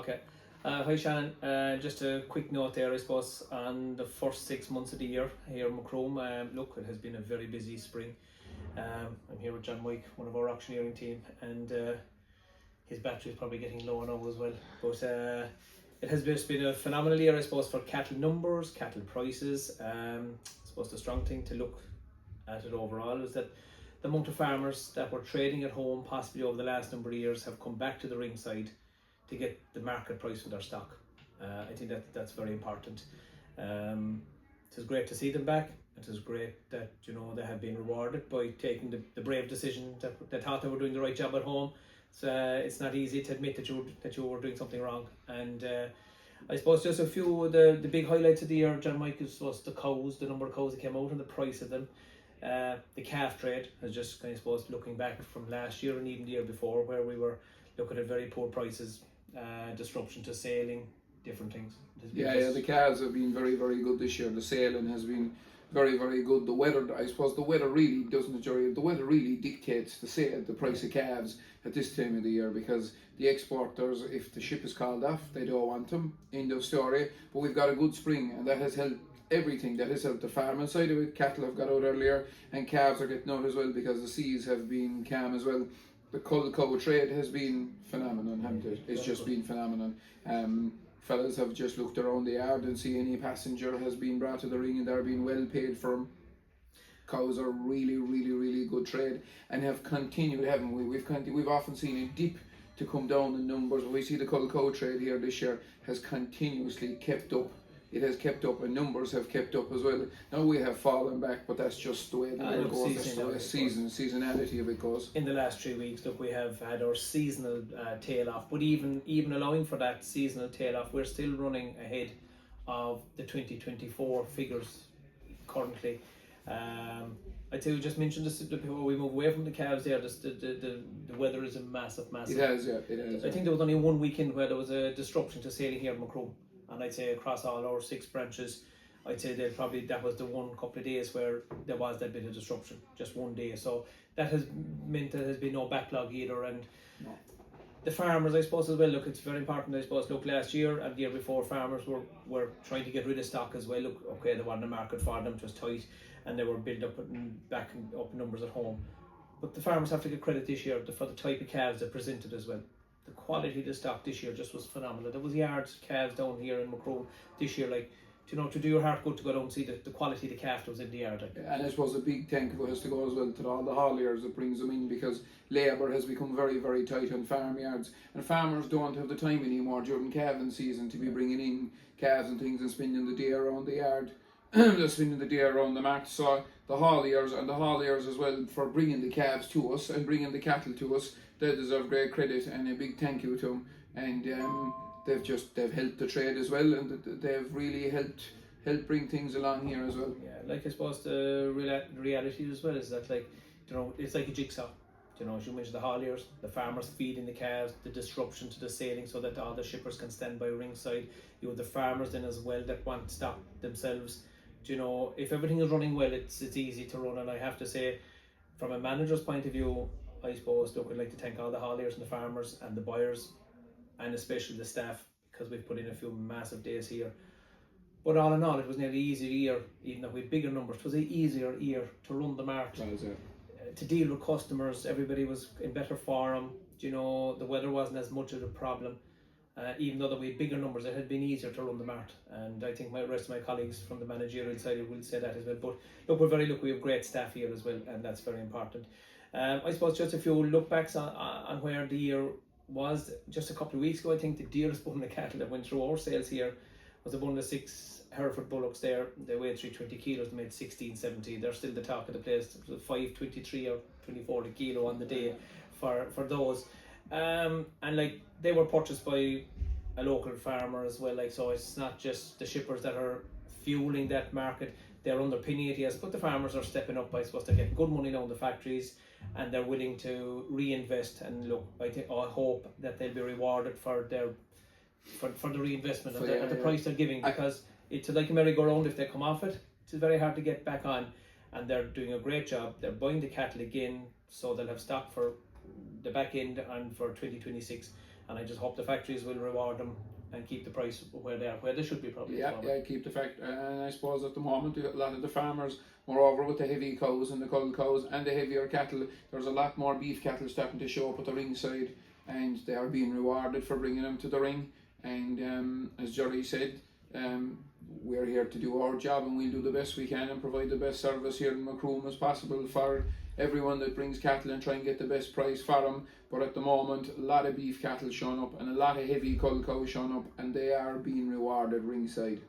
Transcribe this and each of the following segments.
Okay. Hi Shannon, just a quick note there, I suppose, on the first 6 months of the year here in Macroom. Look, it has been a very busy spring. I'm here with John Mike, one of our auctioneering team, and his battery is probably getting low now as well. But it has just been a phenomenal year, I suppose, for cattle numbers, cattle prices. I suppose the strong thing to look at it overall is that the amount of farmers that were trading at home possibly over the last number of years have come back to the ringside to get the market price for their stock. I think that's very important. It is great to see them back. It is great that they have been rewarded by taking the brave decision that they thought they were doing the right job at home. So it's not easy to admit that you were doing something wrong. And I suppose just a few of the big highlights of the year, John Mike, was the cows, the number of cows that came out and the price of them. The calf trade has just, I suppose, looking back from last year and even the year before, where we were looking at very poor prices, disruption to sailing, different things. The calves have been very, very good this year. The sailing has been very, very good. The weather, I suppose, the weather really doesn't, the weather really dictates the price of calves at this time of the year, because the exporters, if the ship is called off, they don't want them. End of story. But we've got a good spring, and that has helped everything. That has helped the farming side of it. Cattle have got out earlier, and calves are getting out as well because the seas have been calm as well. The cull cow trade has been phenomenal, hasn't it? It's just been phenomenal. Fellas have just looked around the yard and see any passenger has been brought to the ring and they're being well paid for them. Cows are really, really, really good trade and have continued, haven't we? We've often seen a dip to come down in numbers. We see the cull cow trade here this year has continuously kept up. It has kept up, and numbers have kept up as well. Now we have fallen back, but that's just the way the year goes. That's the way seasonality of it goes. In the last 3 weeks, look, we have had our seasonal tail off, but even allowing for that seasonal tail off, we're still running ahead of the 2024 figures currently. I'd say we just mentioned this before we move away from the calves there. The weather is a massive. It has, yeah. I think there was only one weekend where there was a disruption to sailing here in Macroom. And I'd say across all our 6 branches, I'd say that was the one couple of days where there was that bit of disruption, just one day. So that has meant there has been no backlog either. And the farmers, I suppose, as well, look, it's very important, I suppose, look, last year and the year before, farmers were trying to get rid of stock as well. Look, okay, there wasn't a market for them, it was tight, and they were building up up numbers at home. But the farmers have to get credit this year for the type of calves they presented as well. The quality of the stock this year just was phenomenal. There was yards calves down here in Macroom this year, to do your heart good to go down and see the quality of the calf that was in the yard. And I suppose a big thank you has to go as well to all the hauliers that brings them in, because labour has become very, very tight on farmyards, and farmers don't have the time anymore during calving season to be bringing in calves and things and spending the day around the yard. They're spending the day around the mart. So the hauliers as well for bringing the calves to us and bringing the cattle to us, they deserve great credit and a big thank you to them. And they've helped the trade as well, and they've really helped bring things along here as well. Yeah, I suppose the reality as well is that it's like a jigsaw. As you mentioned, the hauliers, the farmers feeding the calves, the disruption to the sailing so that all the shippers can stand by ringside. You have the farmers then as well that want stock themselves. If everything is running well, it's easy to run. And I have to say, from a manager's point of view, I suppose, look, I'd like to thank all the hauliers and the farmers and the buyers, and especially the staff, because we've put in a few massive days here. But all in all, it was nearly easier year, even though we had bigger numbers. It was an easier year to run the mart, to deal with customers. Everybody was in better form. The weather wasn't as much of a problem. Even though we had bigger numbers, it had been easier to run the mart. And I think the rest of my colleagues from the managerial side will say that as well. But look, we're very lucky. We have great staff here as well, and that's very important. I suppose just a few look backs on where the year was. Just a couple of weeks ago, I think the dearest bundle of cattle that went through our sales here was a bundle of 6 Hereford bullocks there. They weighed 320 kilos, they made 16.70. They're still the talk of the place. It was 5.23 or 24 a kilo on the day for those. And they were purchased by a local farmer as well. So it's not just the shippers that are fueling that market. They're underpinning it, yes, but the farmers are stepping up. I suppose they're getting good money now in the factories, and they're willing to reinvest. And look, I hope that they'll be rewarded for the reinvestment at the price they're giving, because it's like a merry-go-round. If they come off it, it's very hard to get back on, and they're doing a great job. They're buying the cattle again, so they'll have stock for the back end and for 2026. and I just hope the factories will reward them and keep the price where they should be probably. Yeah, keep the fact. And I suppose at the moment a lot of the farmers, moreover with the heavy cows and the cull cows and the heavier cattle, there's a lot more beef cattle starting to show up at the ringside, and they are being rewarded for bringing them to the ring. And as Jerh said, we're here to do our job, and we'll do the best we can and provide the best service here in Macroom as possible for everyone that brings cattle and try and get the best price for them. But at the moment, a lot of beef cattle showing up and a lot of heavy cull cows showing up, and they are being rewarded ringside.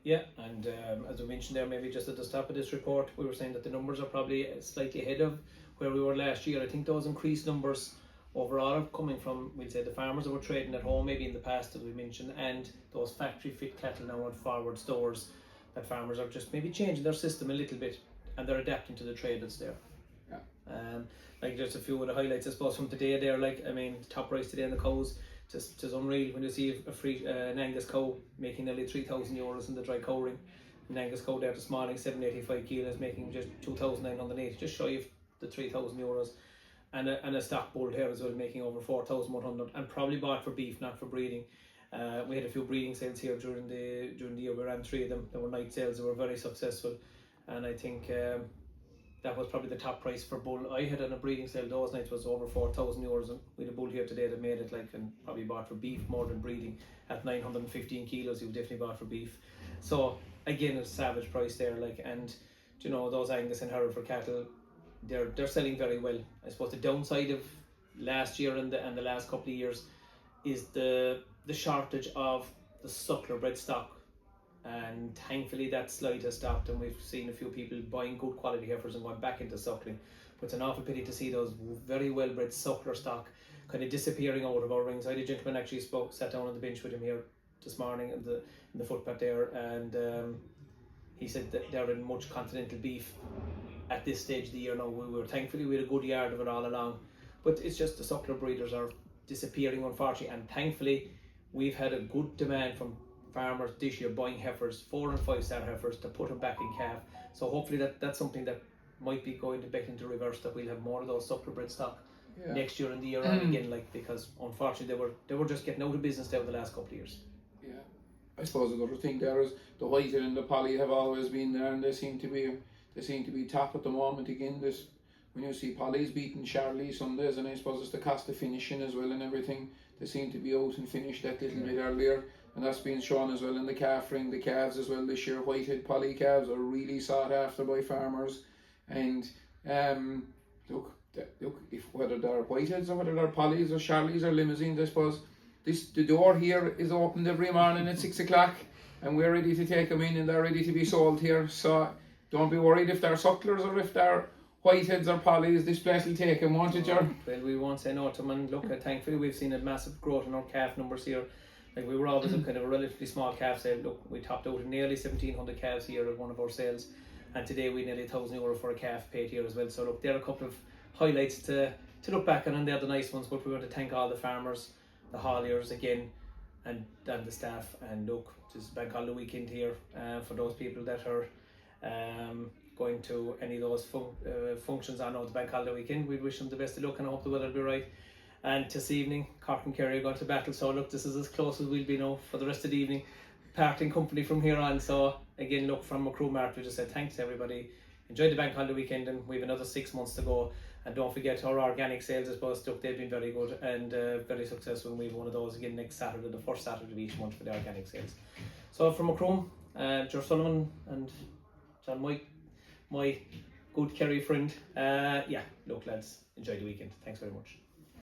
Yeah, and as we mentioned there, maybe just at the start of this report, we were saying that the numbers are probably slightly ahead of where we were last year. I think those increased numbers overall are coming from, we'll say, the farmers that were trading at home maybe in the past, as we mentioned, and those factory fit cattle now at forward stores, that farmers are just maybe changing their system a little bit, and they're adapting to the trade that's there. Yeah. Like just a few of the highlights I suppose from today there, like I mean top price today in the cows, just unreal when you see a free an Angus cow making nearly €3,000 in the dry cow ring. An Angus cow there this morning, 785 kilos, making just 2,980, just shy of the €3,000. And a stock bull here as well, making over 4,100, and probably bought for beef, not for breeding. We had a few breeding sales here during the year. We ran 3 of them. They were night sales. They were very successful, and I think that was probably the top price for bull I had on a breeding sale those nights was over €4,000. And we had a bull here today that made it, like, and probably bought for beef more than breeding at 915 kilos. He was definitely bought for beef. So again, a savage price there, like, and you know those Angus and Hereford cattle, they're selling very well. I suppose the downside of last year and the last couple of years is the shortage of the suckler bred stock, and thankfully that slide has stopped, and we've seen a few people buying good quality heifers and going back into suckling. But it's an awful pity to see those very well bred suckler stock kind of disappearing out of our rings. I had a gentleman actually sat down on the bench with him here this morning in the footpath there, and he said that they're in much continental beef at this stage of the year now. Thankfully we had a good yard of it all along, but it's just the suckler breeders are disappearing unfortunately, and thankfully we've had a good demand from farmers this year buying heifers, 4 and 5 star heifers, to put them back in calf. So hopefully that's something that might be going to back into reverse, that we'll have more of those suckler bred stock next year and the year on again, like, because unfortunately they were just getting out of business there the last couple of years. Yeah, I suppose another thing there is the whited and the poly have always been there, and they seem to be top at the moment again. This, when you see Polly's beating Charlie some days, and I suppose it's the cost of finishing as well and everything, they seem to be out and finished that little bit earlier, and that's been shown as well in the calf ring. The calves as well this year, whitehead poly calves, are really sought after by farmers. And look, if whether they're whiteheads or whether they're polys or Charlies or limousines, I suppose the door here is opened every morning at 6 o'clock, and we're ready to take them in, and they're ready to be sold here. So don't be worried if they're sucklers or if they're whiteheads or polys. This place will take them, won't it, Jerh? Well, we won't say no to them. And look, thankfully we've seen a massive growth in our calf numbers here. Like, we were always a kind of a relatively small calf sale. Look, we topped out nearly 1,700 calves here at one of our sales, and today we nearly €1,000 for a calf paid here as well. So look, there are a couple of highlights to look back on, and they're the nice ones. But we want to thank all the farmers, the hauliers again, and the staff. And look, this is bank holiday weekend here, for those people that are going to any of those functions on the bank holiday weekend. We wish them the best of luck, and I hope the weather will be right. And this evening, Cork and Kerry are going to battle. So look, this is as close as we'll be now for the rest of the evening, parting company from here on. So again, look, from Macroom Mart, we just said thanks to everybody. Enjoy the bank holiday weekend, and we have another 6 months to go. And don't forget our organic sales, I suppose. Look, they've been very good and very successful. We have one of those again next Saturday, the first Saturday of each month, for the organic sales. So from Macroom, Jerh Sullivan and John White, my good Kerry friend. Yeah, look lads, enjoy the weekend. Thanks very much.